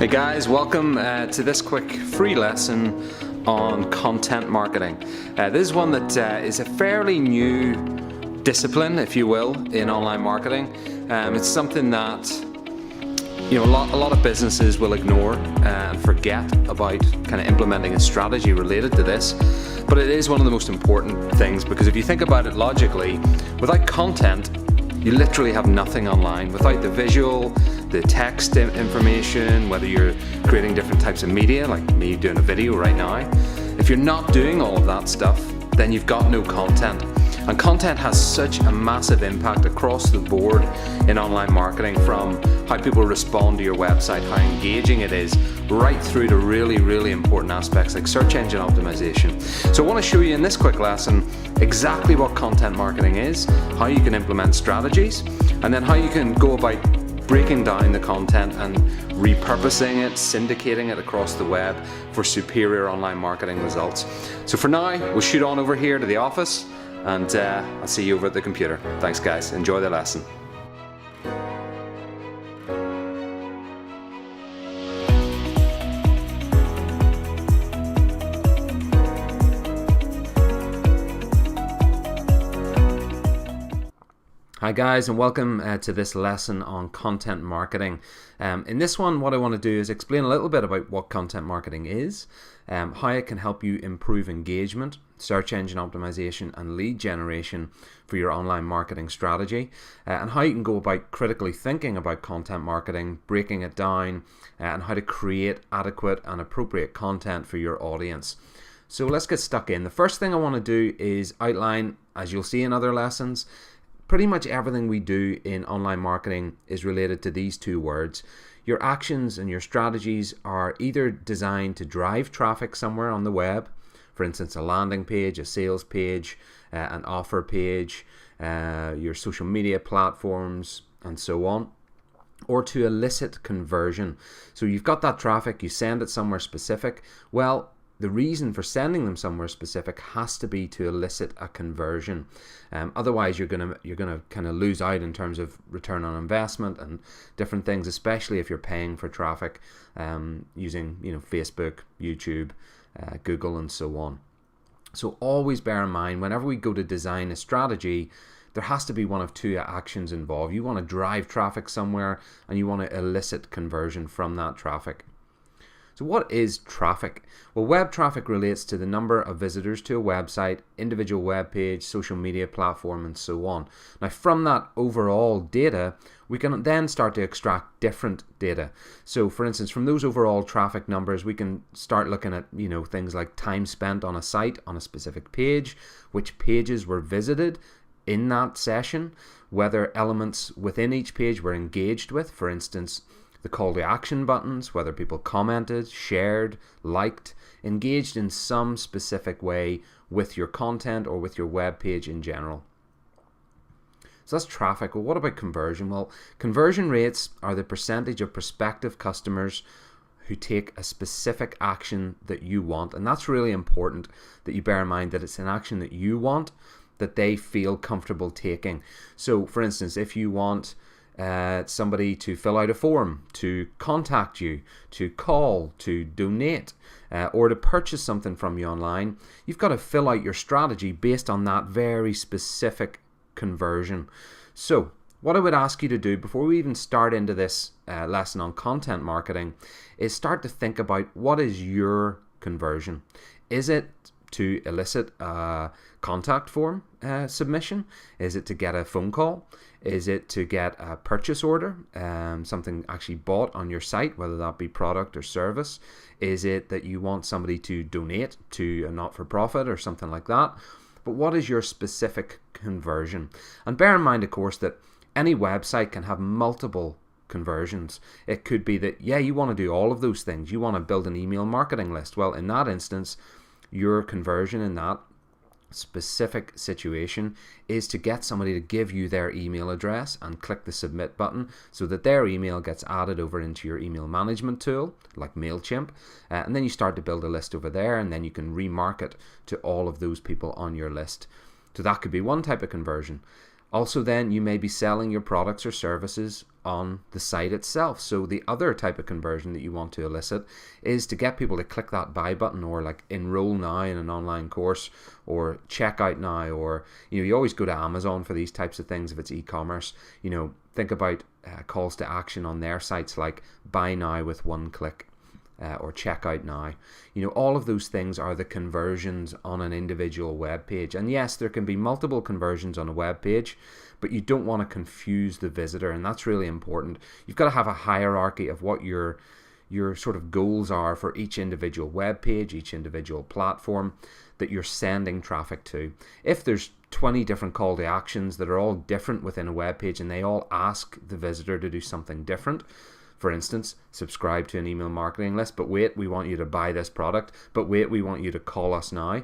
Hey guys, welcome to this quick free lesson on content marketing. This is one that is a fairly new discipline, if you will, in online marketing. It's something that a lot of businesses will ignore and forget about kind of implementing a strategy related to this. But it is one of the most important things, because if you think about it logically, without content, you literally have nothing online. Without the visual, the text information, whether you're creating different types of media, like me doing a video right now, if you're not doing all of that stuff, then you've got no content. And content has such a massive impact across the board in online marketing, from how people respond to your website, how engaging it is, right through to really, really important aspects like search engine optimization. So I want to show you in this quick lesson exactly what content marketing is, how you can implement strategies, and then how you can go about breaking down the content and repurposing it, syndicating it across the web for superior online marketing results. So for now, we'll shoot on over here to the office, and I'll see you over at the computer. Thanks guys, enjoy the lesson. Hi guys, and welcome to this lesson on content marketing. In this one, what I want to do is explain a little bit about what content marketing is, how it can help you improve engagement, search engine optimization and lead generation for your online marketing strategy, and how you can go about critically thinking about content marketing, breaking it down, and how to create adequate and appropriate content for your audience. So let's get stuck in. The first thing I want to do is outline, as you'll see in other lessons, pretty much everything we do in online marketing is related to these two words. Your actions and your strategies are either designed to drive traffic somewhere on the web, for instance, a landing page, a sales page, an offer page, your social media platforms, and so on, or to elicit conversion. So you've got that traffic, you send it somewhere specific. Well, the reason for sending them somewhere specific has to be to elicit a conversion. Otherwise, you're gonna kind of lose out in terms of return on investment and different things, especially if you're paying for traffic using Facebook, YouTube, Google, and so on. So always bear in mind, whenever we go to design a strategy, there has to be one of two actions involved. You want to drive traffic somewhere, and you want to elicit conversion from that traffic. So what is traffic? Well, web traffic relates to the number of visitors to a website, individual web page, social media platform, and so on. Now, from that overall data, we can then start to extract different data. So for instance, from those overall traffic numbers, we can start looking at things like time spent on a site, on a specific page, which pages were visited in that session, whether elements within each page were engaged with, for instance, the call to action buttons, whether people commented, shared, liked, engaged in some specific way with your content or with your web page in general. So that's traffic. Well, what about conversion? Well, conversion rates are the percentage of prospective customers who take a specific action that you want. And that's really important that you bear in mind that it's an action that you want, that they feel comfortable taking. So for instance, if you want somebody to fill out a form, to contact you, to call, to donate, or to purchase something from you online, you've got to fill out your strategy based on that very specific conversion. So what I would ask you to do before we even start into this lesson on content marketing is start to think about, what is your conversion? Is it to elicit a contact form submission? Is it to get a phone call? Is it to get a purchase order, something actually bought on your site, whether that be product or service? Is it that you want somebody to donate to a not-for-profit or something like that? But what is your specific conversion? And bear in mind, of course, that any website can have multiple conversions. It could be that, you want to do all of those things. You want to build an email marketing list. Well, in that instance, your conversion in that specific situation is to get somebody to give you their email address and click the submit button so that their email gets added over into your email management tool like MailChimp, and then you start to build a list over there, and then you can remarket to all of those people on your list. So that could be one type of conversion. Also then you may be selling your products or services on the site itself. So the other type of conversion that you want to elicit is to get people to click that buy button, or like enroll now in an online course, or check out now, or you always go to Amazon for these types of things if it's e-commerce. Think about calls to action on their sites like buy now with one click. Or check out now. All of those things are the conversions on an individual web page. And yes, there can be multiple conversions on a web page, but you don't want to confuse the visitor, and that's really important. You've got to have a hierarchy of what your sort of goals are for each individual web page, each individual platform that you're sending traffic to. If there's 20 different call to actions that are all different within a web page and they all ask the visitor to do something different, for instance, subscribe to an email marketing list, but wait, we want you to buy this product, but wait, we want you to call us now.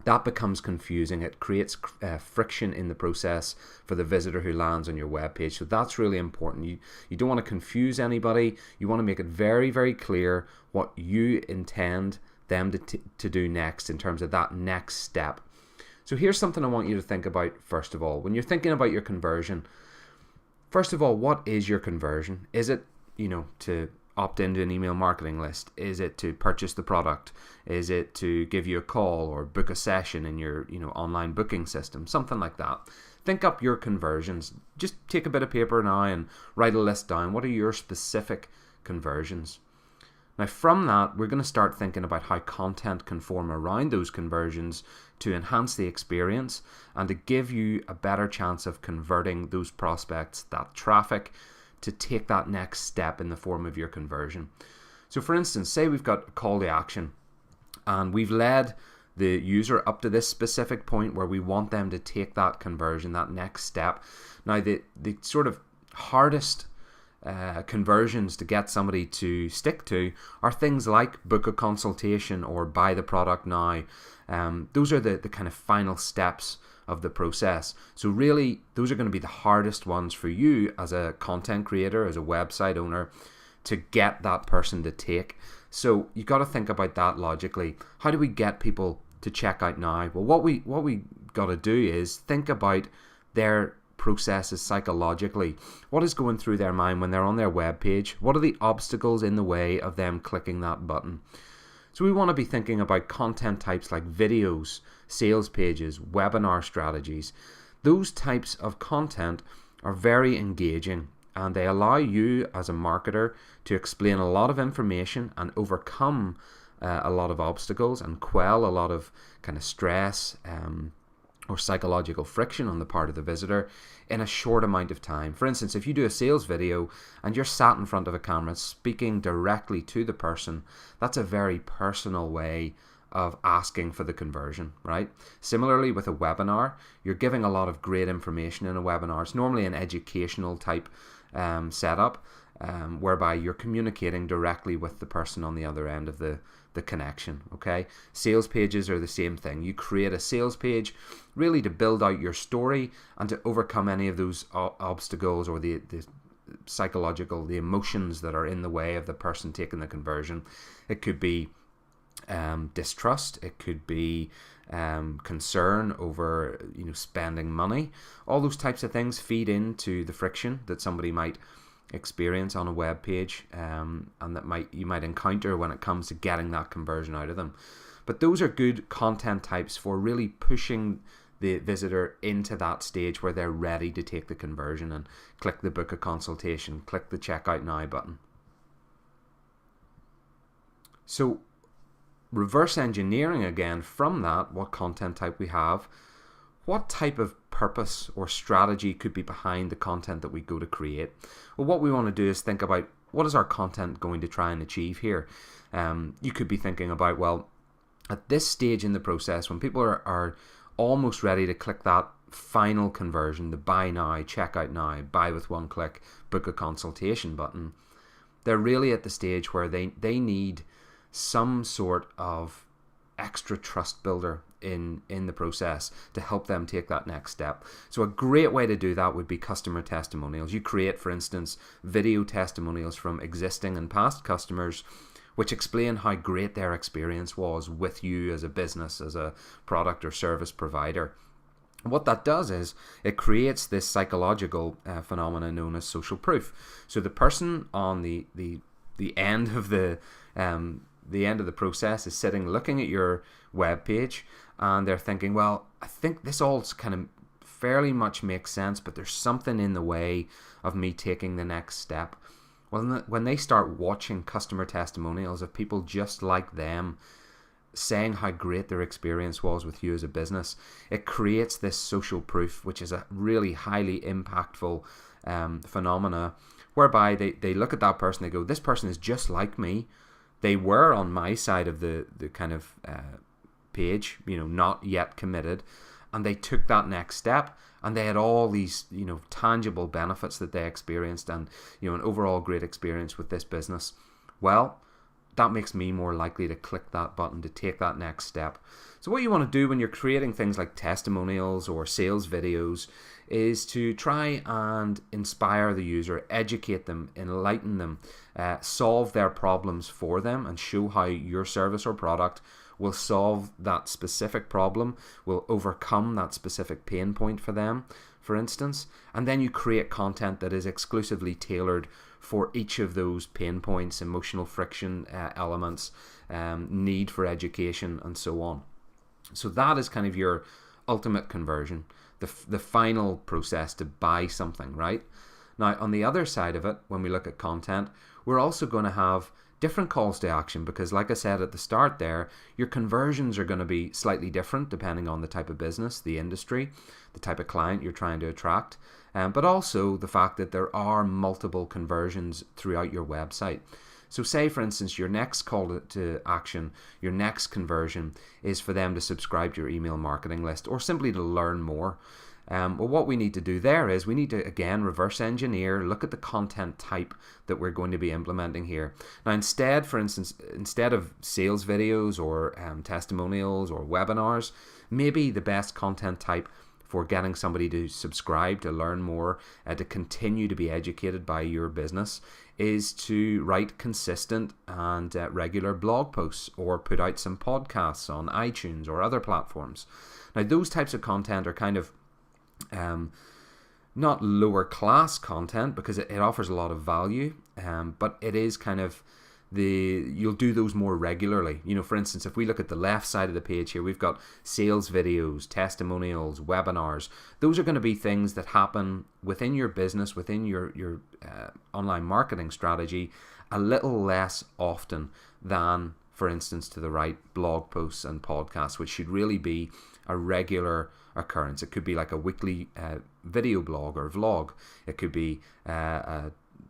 That becomes confusing. It creates friction in the process for the visitor who lands on your web page. So that's really important. You don't want to confuse anybody. You want to make it very, very clear what you intend them to do next in terms of that next step. So here's something I want you to think about first of all. When you're thinking about your conversion, first of all, what is your conversion? Is it to opt into an email marketing list? Is it to purchase the product? Is it to give you a call or book a session in your online booking system? Something like that. Think up your conversions. Just take a bit of paper now and write a list down. What are your specific conversions? Now from that, we're going to start thinking about how content can form around those conversions to enhance the experience and to give you a better chance of converting those prospects, that traffic, to take that next step in the form of your conversion. So for instance, say we've got a call to action and we've led the user up to this specific point where we want them to take that conversion, that next step. Now the sort of hardest conversions to get somebody to stick to are things like book a consultation or buy the product now. Those are the kind of final steps of the process. So really, those are going to be the hardest ones for you as a content creator, as a website owner, to get that person to take. So you got to think about that logically. How do we get people to check out now? Well, what we got to do is think about their processes psychologically. What is going through their mind when they're on their web page? What are the obstacles in the way of them clicking that button? So we want to be thinking about content types like videos, sales pages, webinar strategies. Those types of content are very engaging and they allow you as a marketer to explain a lot of information and overcome a lot of obstacles and quell a lot of kind of stress or psychological friction on the part of the visitor in a short amount of time. For instance, if you do a sales video and you're sat in front of a camera speaking directly to the person, that's a very personal way of asking for the conversion, right? Similarly with a webinar, you're giving a lot of great information in a webinar. It's normally an educational type setup whereby you're communicating directly with the person on the other end of the connection, okay? Sales pages are the same thing. You create a sales page really to build out your story and to overcome any of those obstacles or the psychological, the emotions that are in the way of the person taking the conversion. It could be distrust, it could be concern over spending money. All those types of things feed into the friction that somebody might experience on a web page and that you might encounter when it comes to getting that conversion out of them. But those are good content types for really pushing the visitor into that stage where they're ready to take the conversion and click the book a consultation, click the checkout now button. So reverse engineering again from that, what content type we have, what type of purpose or strategy could be behind the content that we go to create? Well, what we want to do is think about what is our content going to try and achieve here. You could be thinking about, well, at this stage in the process, when people are almost ready to click that final conversion, the buy now, check out now, buy with one click, book a consultation button, they're really at the stage where they need some sort of extra trust builder in the process to help them take that next step. So a great way to do that would be customer testimonials. You create, for instance, video testimonials from existing and past customers which explain how great their experience was with you as a business, as a product or service provider. And what that does is it creates this psychological phenomenon known as social proof. So the person on the end of the end of the process is sitting looking at your web page, and they're thinking, well, I think this all kind of fairly much makes sense, but there's something in the way of me taking the next step. Well, when they start watching customer testimonials of people just like them saying how great their experience was with you as a business, it creates this social proof, which is a really highly impactful phenomena, whereby they look at that person, they go, this person is just like me. They were on my side of the kind of page, not yet committed, and they took that next step, and they had all these tangible benefits that they experienced, and an overall great experience with this business. Well, that makes me more likely to click that button to take that next step. So what you want to do when you're creating things like testimonials or sales videos is to try and inspire the user, educate them, enlighten them, solve their problems for them, and show how your service or product will solve that specific problem, will overcome that specific pain point for them, for instance. And then you create content that is exclusively tailored for each of those pain points, emotional friction elements, need for education, and so on. So that is kind of your ultimate conversion, the final process to buy something, right? Now, on the other side of it, when we look at content, we're also going to have different calls to action, because like I said at the start there, your conversions are going to be slightly different depending on the type of business, the industry, the type of client you're trying to attract, but also the fact that there are multiple conversions throughout your website. So say, for instance, your next call to action, your next conversion is for them to subscribe to your email marketing list, or simply to learn more. Well, what we need to do there is we need to, again, reverse engineer, look at the content type that we're going to be implementing here. Now, instead, for instance, instead of sales videos or testimonials or webinars, maybe the best content type for getting somebody to subscribe, to learn more, to continue to be educated by your business is to write consistent and regular blog posts, or put out some podcasts on iTunes or other platforms. Now, those types of content are kind of not lower class content, because it offers a lot of value, but it is kind of you'll do those more regularly. For instance, if we look at the left side of the page here, we've got sales videos, testimonials, webinars. Those are going to be things that happen within your business, within your online marketing strategy, a little less often than, for instance, to the right, blog posts and podcasts, which should really be a regular occurrence. It could be like a weekly video blog or vlog. It could be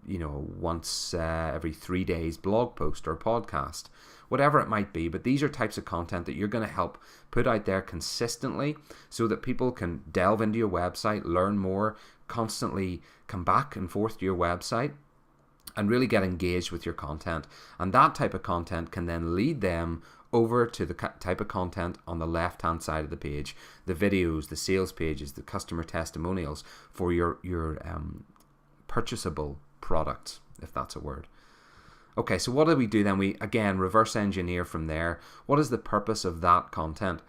once every 3 days blog post or podcast, whatever it might be. But these are types of content that you're going to help put out there consistently, so that people can delve into your website, learn more, constantly come back and forth to your website, and really get engaged with your content. And that type of content can then lead them over to the type of content on the left hand side of the page, the videos, the sales pages, the customer testimonials for your purchasable products, if that's a word. Okay, so what do we do then? We again reverse engineer from there. What is the purpose of that content?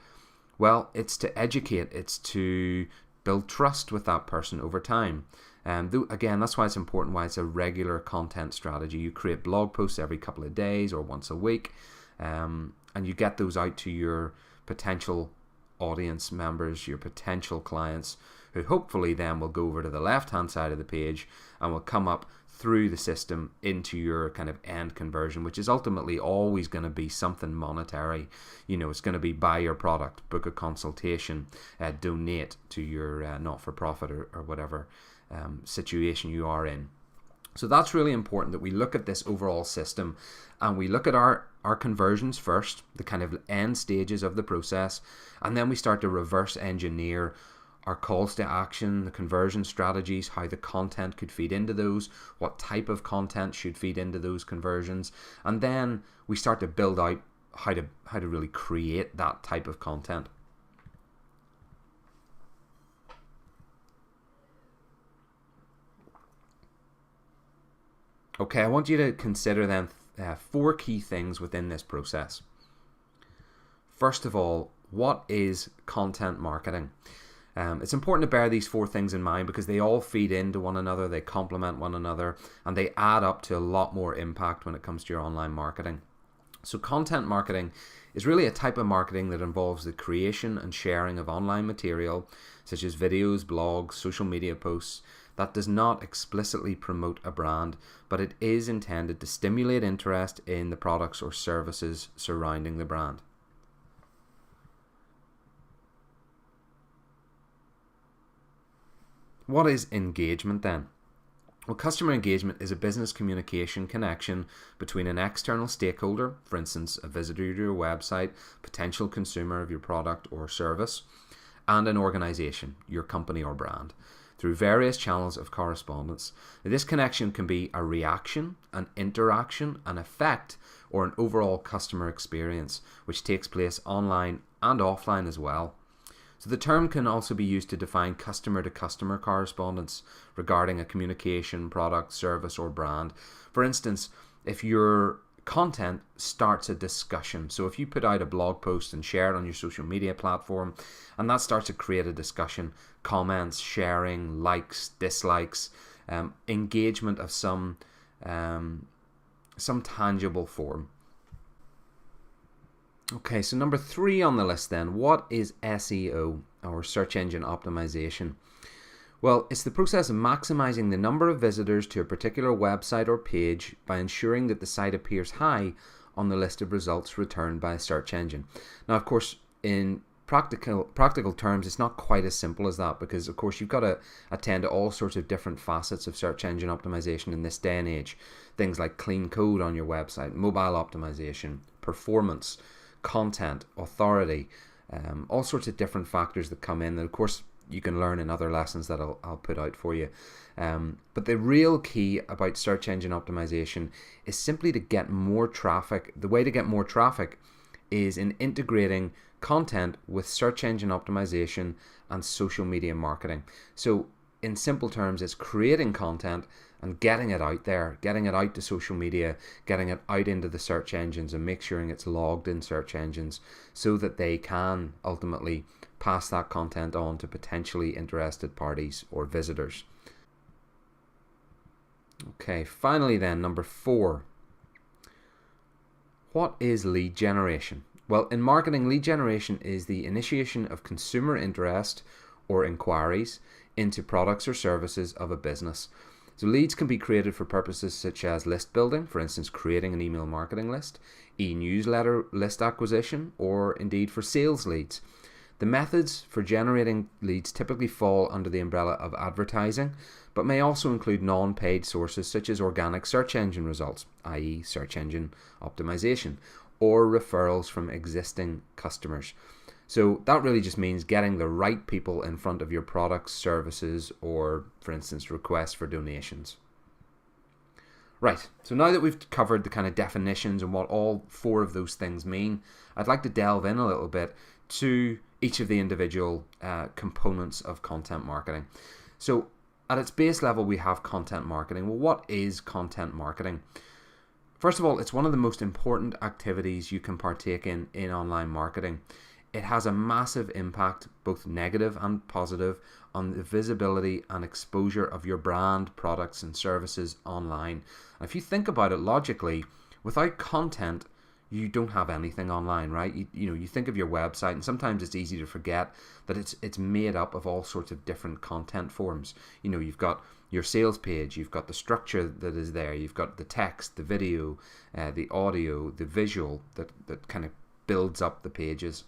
Well, it's to educate, it's to build trust with that person over time. Again, that's why it's important, why it's a regular content strategy. You create blog posts every couple of days or once a week, and you get those out to your potential audience members, your potential clients, who hopefully then will go over to the left hand side of the page and will come up through the system into your kind of end conversion, which is ultimately always going to be something monetary. It's going to be buy your product, book a consultation, donate to your not-for-profit or whatever situation you are in. So that's really important, that we look at this overall system and we look at our conversions first, the kind of end stages of the process, and then we start to reverse engineer our calls to action, the conversion strategies, how the content could feed into those, what type of content should feed into those conversions, and then we start to build out how to really create that type of content. Okay, I want you to consider then 4 key things within this process. First of all, what is content marketing? It's important to bear these 4 things in mind because they all feed into one another, they complement one another, and they add up to a lot more impact when it comes to your online marketing. So content marketing is really a type of marketing that involves the creation and sharing of online material, such as videos, blogs, social media posts, that does not explicitly promote a brand, but it is intended to stimulate interest in the products or services surrounding the brand. What is engagement then? Well, customer engagement is a business communication connection between an external stakeholder, for instance, a visitor to your website, potential consumer of your product or service, and an organization, your company or brand, through various channels of correspondence. This connection can be a reaction, an interaction, an effect, or an overall customer experience, which takes place online and offline as well. So the term can also be used to define customer-to-customer correspondence regarding a communication, product, service, or brand. For instance, if your content starts a discussion, so if you put out a blog post and share it on your social media platform, and that starts to create a discussion, comments, sharing, likes, dislikes, engagement of some tangible form. Okay, so number 3 on the list then, what is SEO, or search engine optimization? Well, it's the process of maximizing the number of visitors to a particular website or page by ensuring that the site appears high on the list of results returned by a search engine. Now, of course, in practical terms, it's not quite as simple as that, because of course you've got to attend to all sorts of different facets of search engine optimization in this day and age. Things like clean code on your website, mobile optimization, performance, content, authority, all sorts of different factors that come in, and of course you can learn in other lessons that I'll put out for you. But the real key about search engine optimization is simply to get more traffic. The way to get more traffic is in integrating content with search engine optimization and social media marketing. So in simple terms, it's creating content and getting it out there, getting it out to social media, getting it out into the search engines, and make sure it's logged in search engines so that they can ultimately pass that content on to potentially interested parties or visitors. Okay, finally then, number 4. What is lead generation? Well, in marketing, lead generation is the initiation of consumer interest or inquiries into products or services of a business. So leads can be created for purposes such as list building, for instance, creating an email marketing list, e-newsletter list acquisition, or indeed for sales leads. The methods for generating leads typically fall under the umbrella of advertising, but may also include non-paid sources such as organic search engine results, i.e. search engine optimization, or referrals from existing customers. So that really just means getting the right people in front of your products, services, or, for instance, requests for donations. Right, so now that we've covered the kind of definitions and what all 4 of those things mean, I'd like to delve in a little bit to each of the individual components of content marketing. So at its base level, we have content marketing. Well, what is content marketing? First of all, it's one of the most important activities you can partake in online marketing. It has a massive impact, both negative and positive, on the visibility and exposure of your brand, products and services online. And if you think about it logically, without content, you don't have anything online, right? You think of your website, and sometimes it's easy to forget that it's made up of all sorts of different content forms. You've got your sales page, you've got the structure that is there, you've got the text, the video, the audio, the visual that kind of builds up the pages.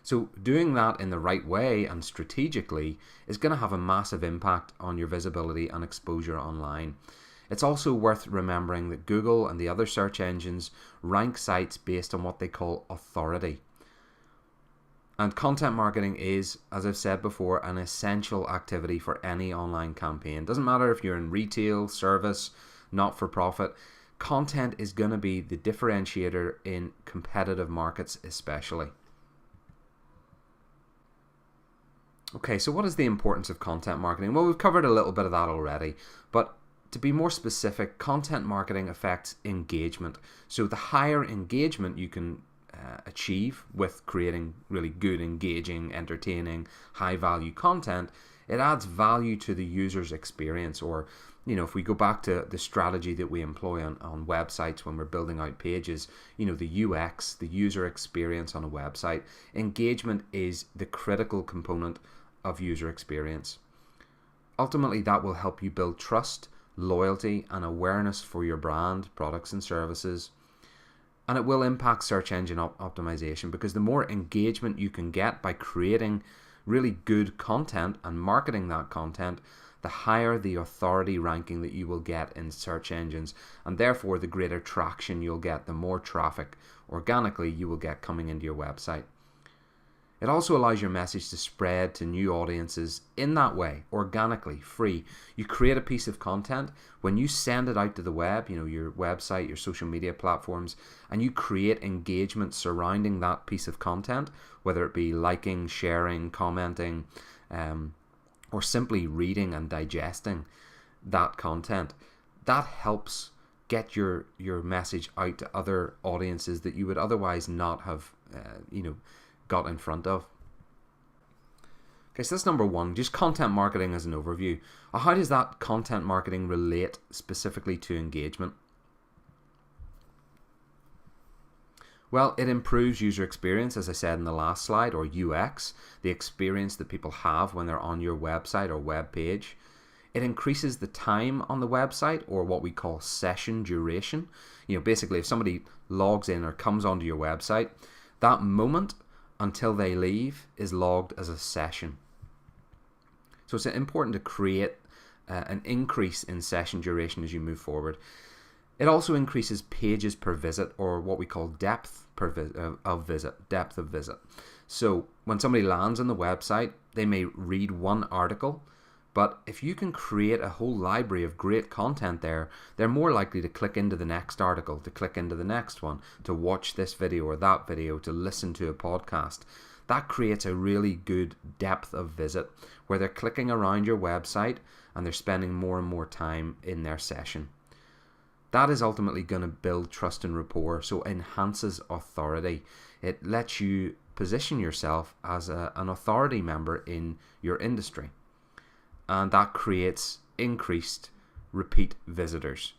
So doing that in the right way and strategically is going to have a massive impact on your visibility and exposure online. It's also worth remembering that Google and the other search engines rank sites based on what they call authority. And content marketing is, as I've said before, an essential activity for any online campaign. Doesn't matter if you're in retail, service, not-for-profit, content is going to be the differentiator in competitive markets especially. Okay, so what is the importance of content marketing? Well, we've covered a little bit of that already, but to be more specific, content marketing affects engagement. So the higher engagement you can achieve with creating really good, engaging, entertaining, high value content, it adds value to the user's experience. Or, if we go back to the strategy that we employ on websites when we're building out pages, the UX, the user experience on a website, engagement is the critical component of user experience. Ultimately, that will help you build trust, loyalty, and awareness for your brand, products, and services. And it will impact search engine optimization, because the more engagement you can get by creating really good content and marketing that content, the higher the authority ranking that you will get in search engines, and therefore the greater traction you'll get, the more traffic organically you will get coming into your website. It also allows your message to spread to new audiences in that way, organically, free. You create a piece of content, when you send it out to the web, your website, your social media platforms, and you create engagement surrounding that piece of content, whether it be liking, sharing, commenting, or simply reading and digesting that content, that helps get your message out to other audiences that you would otherwise not have, got in front of. Okay, so that's number one, just content marketing as an overview. How does that content marketing relate specifically to engagement? Well, it improves user experience, as I said in the last slide, or UX, the experience that people have when they're on your website or web page. It increases the time on the website, or what we call session duration. Basically, if somebody logs in or comes onto your website, that moment until they leave is logged as a session. So it's important to create an increase in session duration as you move forward. It also increases pages per visit, or what we call depth of visit. So when somebody lands on the website, they may read one article, but if you can create a whole library of great content there, they're more likely to click into the next article, to click into the next one, to watch this video or that video, to listen to a podcast. That creates a really good depth of visit, where they're clicking around your website and they're spending more and more time in their session. That is ultimately going to build trust and rapport, so it enhances authority. It lets you position yourself as an authority member in your industry. And that creates increased repeat visitors.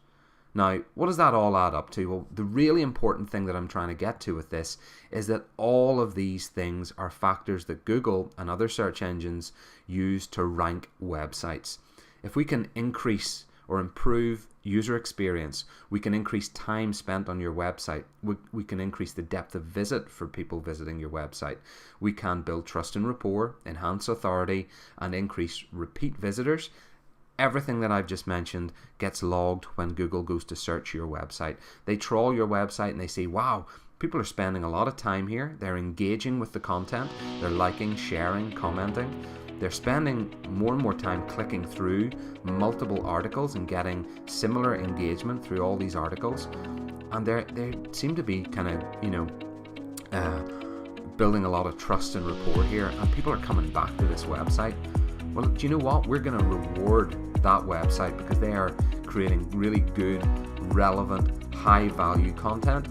Now, what does that all add up to? Well, the really important thing that I'm trying to get to with this is that all of these things are factors that Google and other search engines use to rank websites. If we can increase or improve user experience, we can increase time spent on your website, we can increase the depth of visit for people visiting your website, we can build trust and rapport, enhance authority, and increase repeat visitors. Everything that I've just mentioned gets logged when Google goes to search your website. They trawl your website and they say, wow, people are spending a lot of time here, they're engaging with the content, they're liking, sharing, commenting. They're spending more and more time clicking through multiple articles and getting similar engagement through all these articles. And they seem to be kind of building a lot of trust and rapport here, and people are coming back to this website. Well, do you know what? We're going to reward that website because they are creating really good, relevant, high value content.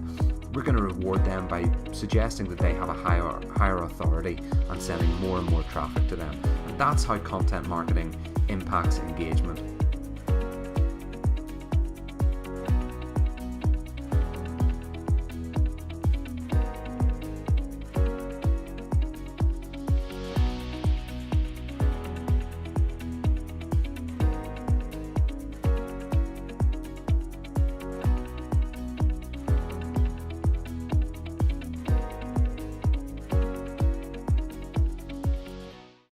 We're going to reward them by suggesting that they have a higher authority and sending more and more traffic to them. And that's how content marketing impacts engagement.